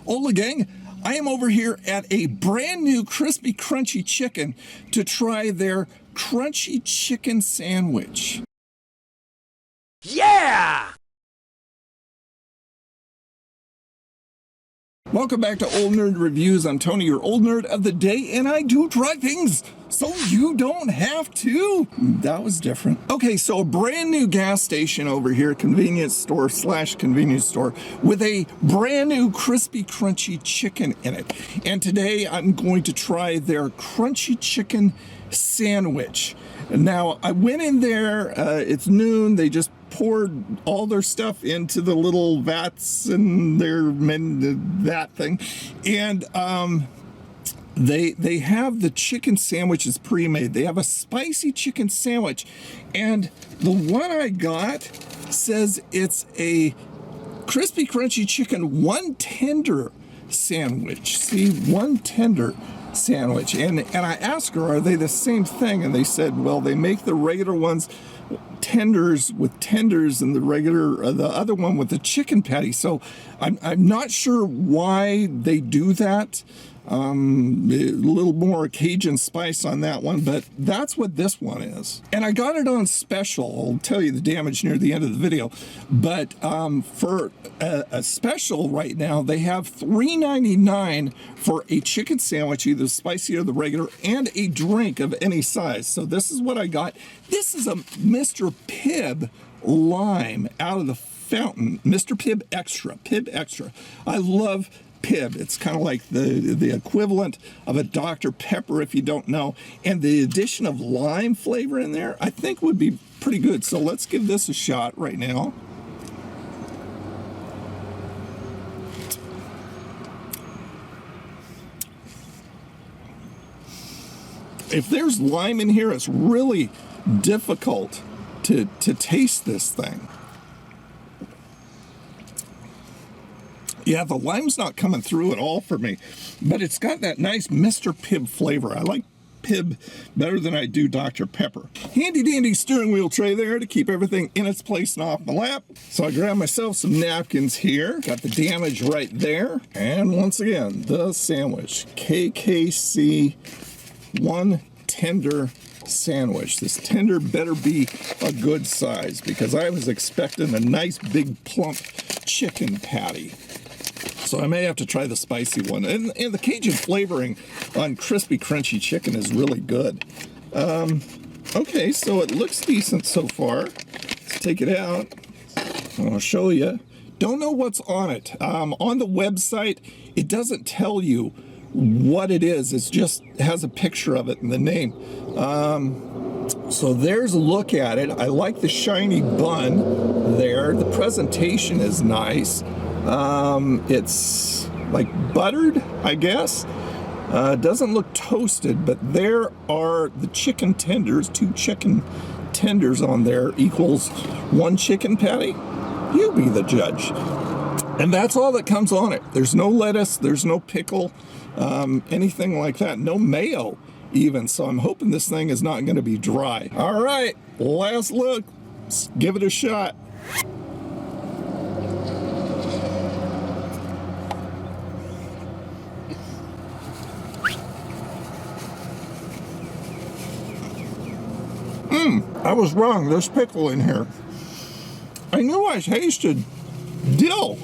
Hola gang, I am over here at a brand new Krispy Krunchy Chicken to try their Crunchy Chicken Sandwich. Yeah! Welcome back to Old Nerd Reviews. I'm Tony, your old nerd of the day, and I do try things so you don't have to. That was different. Okay, so a brand new gas station over here, convenience store / convenience store, with a brand new Krispy Krunchy chicken in it. And today I'm going to try their Crunchy Chicken Sandwich. Now, I went in there, it's noon, they just poured all their stuff into the little vats and that thing. And they have the chicken sandwiches pre-made. They have a spicy chicken sandwich. And the one I got says it's a Krispy Krunchy Chicken one tender sandwich. See, one tender sandwich. And I asked her, are they the same thing? And they said, well, they make the regular ones tenders with tenders and the other one with the chicken patty. So I'm not sure why they do that. A little more Cajun spice on that one, but that's what this one is. And I got it on special. I'll tell you the damage near the end of the video. But for a special right now, they have $3.99 for a chicken sandwich, either spicy or the regular, and a drink of any size. So this is what I got. This is a Mr. Pibb lime out of the fountain. Mr. Pibb Extra. Pibb Extra. I love Pibb. It's kind of like the equivalent of a Dr. Pepper, if you don't know. And the addition of lime flavor in there, I think would be pretty good. So let's give this a shot right now. If there's lime in here, it's really difficult to taste this thing. Yeah, the lime's not coming through at all for me, but it's got that nice Mr. Pibb flavor. I like Pibb better than I do Dr. Pepper. Handy dandy steering wheel tray there to keep everything in its place and off my lap. So I grabbed myself some napkins here. Got the damage right there. And once again, the sandwich. KKC one tender sandwich. This tender better be a good size because I was expecting a nice big plump chicken patty. So I may have to try the spicy one. And the Cajun flavoring on Krispy Krunchy chicken is really good. Okay, so it looks decent so far. Let's take it out. I'll show you. Don't know what's on it. On the website, it doesn't tell you what it is. It just has a picture of it and the name. So there's a look at it. I like the shiny bun there. The presentation is nice. It's like buttered, I guess. Doesn't look toasted, but there are the chicken tenders. 2 chicken tenders on there equals 1 chicken patty. You be the judge. And that's all that comes on it. There's no lettuce, there's no pickle, anything like that. No mayo even. So I'm hoping this thing is not going to be dry. All right, last look. Let's give it a shot. I was wrong. There's pickle in here. I knew I tasted dill.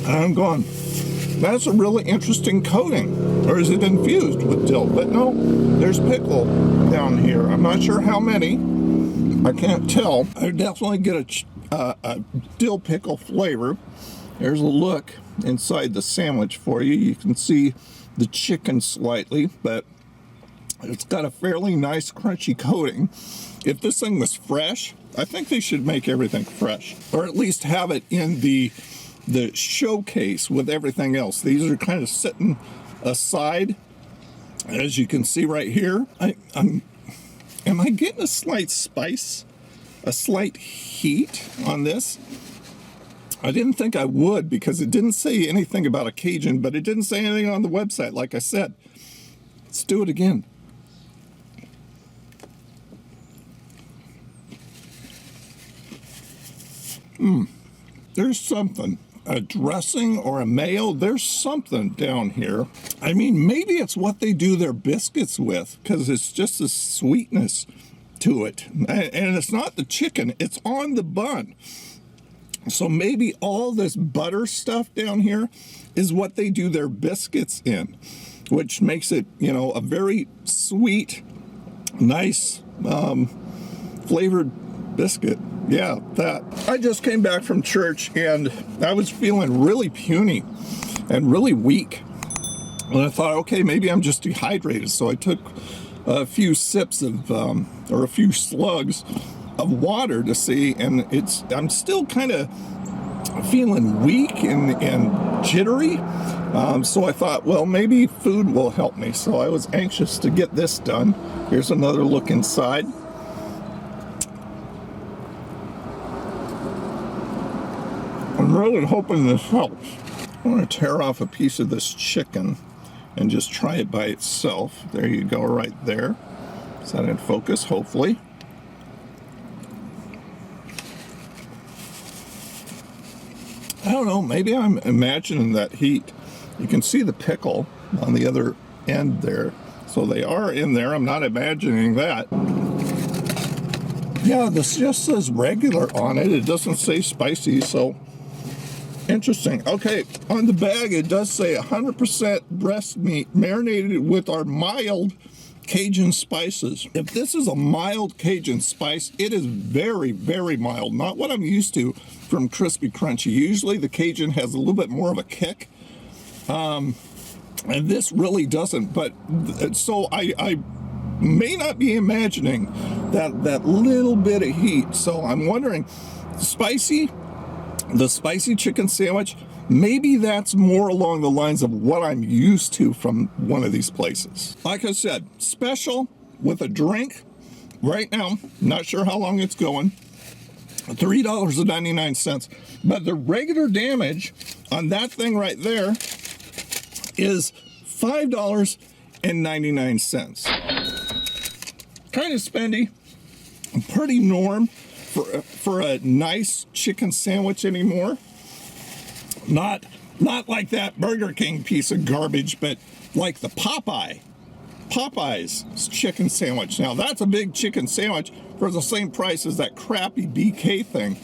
And I'm going, that's a really interesting coating. Or is it infused with dill? But no, there's pickle down here. I'm not sure how many. I can't tell. I definitely get a dill pickle flavor. There's a look inside the sandwich for you. You can see the chicken slightly, but it's got a fairly nice crunchy coating. If this thing was fresh, I think they should make everything fresh, or at least have it in the showcase with everything else. These are kind of sitting aside, as you can see right here. Am I getting a slight spice, a slight heat on this? I didn't think I would because it didn't say anything about a Cajun, but it didn't say anything on the website, like I said. Let's do it again. There's something a dressing or a mayo. There's something down here. I mean, maybe it's what they do their biscuits with, because it's just a sweetness to it. And it's not the chicken, it's on the bun. So maybe all this butter stuff down here is what they do their biscuits in, which makes it, you know, a very sweet, nice, flavored biscuit. Yeah, that. I just came back from church and I was feeling really puny and really weak. And I thought, okay, maybe I'm just dehydrated. So I took a few sips of, or a few slugs of water to see, and I'm still kind of feeling weak and jittery. So I thought, well, maybe food will help me. So I was anxious to get this done. Here's another look inside. I'm really hoping this helps. I want to tear off a piece of this chicken and just try it by itself. There you go, right there. Is that in focus? Hopefully. I don't know, maybe I'm imagining that heat. You can see the pickle on the other end there. So they are in there. I'm not imagining that. Yeah, this just says regular on it. It doesn't say spicy, so interesting. Okay, on the bag it does say 100% breast meat marinated with our mild Cajun spices. If this is a mild Cajun spice, it is very, very mild. Not what I'm used to from Krispy Krunchy. Usually the Cajun has a little bit more of a kick. And this really doesn't. But so I may not be imagining that little bit of heat. So I'm wondering, the spicy chicken sandwich, maybe that's more along the lines of what I'm used to from one of these places. Like I said, special with a drink right now. Not sure how long it's going. $3.99. But the regular damage on that thing right there is $5.99. Kind of spendy. Pretty norm for a nice chicken sandwich anymore. Not like that Burger King piece of garbage, but like the Popeyes chicken sandwich. Now that's a big chicken sandwich for the same price as that crappy BK thing.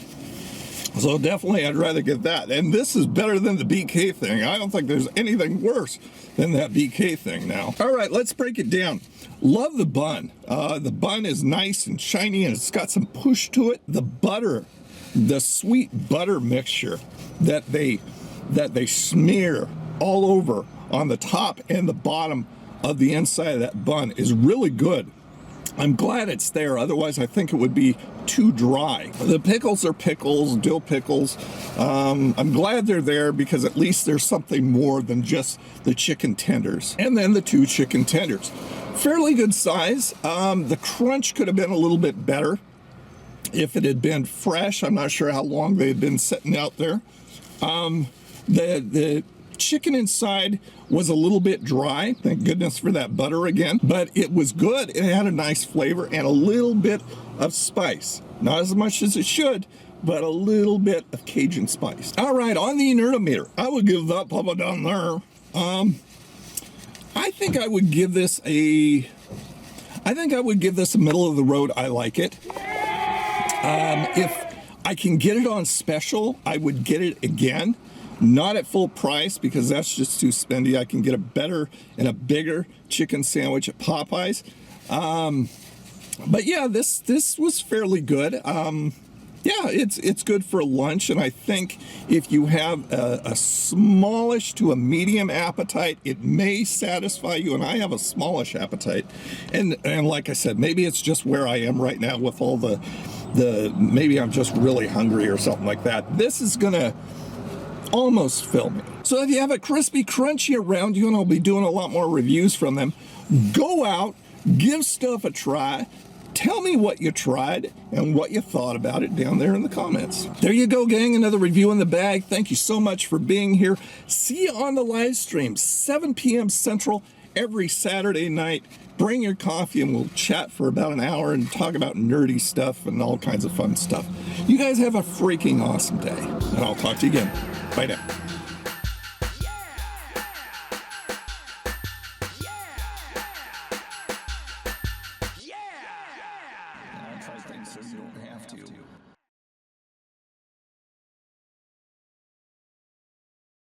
So definitely I'd rather get that. And this is better than the BK thing. I don't think there's anything worse than that BK thing now. All right, let's break it down. Love the bun. The bun is nice and shiny and it's got some push to it. The butter, the sweet butter mixture that they smear all over on the top and the bottom of the inside of that bun is really good. I'm glad it's there, otherwise I think it would be too dry. The pickles are pickles, dill pickles. I'm glad they're there because at least there's something more than just the chicken tenders. And then the 2 chicken tenders. Fairly good size. The crunch could have been a little bit better if it had been fresh. I'm not sure how long they had been sitting out there. The chicken inside was a little bit dry. Thank goodness for that butter again. But it was good. It had a nice flavor and a little bit of spice. Not as much as it should, but a little bit of Cajun spice. All right, on the inertometer, I would give that papa down there. I think I would give this a middle of the road. I like it. If I can get it on special, I would get it again. Not at full price because that's just too spendy. I can get a better and a bigger chicken sandwich at Popeyes. But yeah, this was fairly good. Yeah, it's good for lunch, and I think if you have a smallish to a medium appetite, it may satisfy you, and I have a smallish appetite. And like I said, maybe it's just where I am right now with all the maybe I'm just really hungry or something like that. This is gonna almost fill me. So if you have a Krispy Krunchy around you, and I'll be doing a lot more reviews from them, go out, give stuff a try. Tell me what you tried and what you thought about it down there in the comments. There you go, gang. Another review in the bag. Thank you so much for being here. See you on the live stream, 7 p.m. Central, every Saturday night. Bring your coffee and we'll chat for about an hour and talk about nerdy stuff and all kinds of fun stuff. You guys have a freaking awesome day, and I'll talk to you again. Bye now. I'll try things so you don't have to.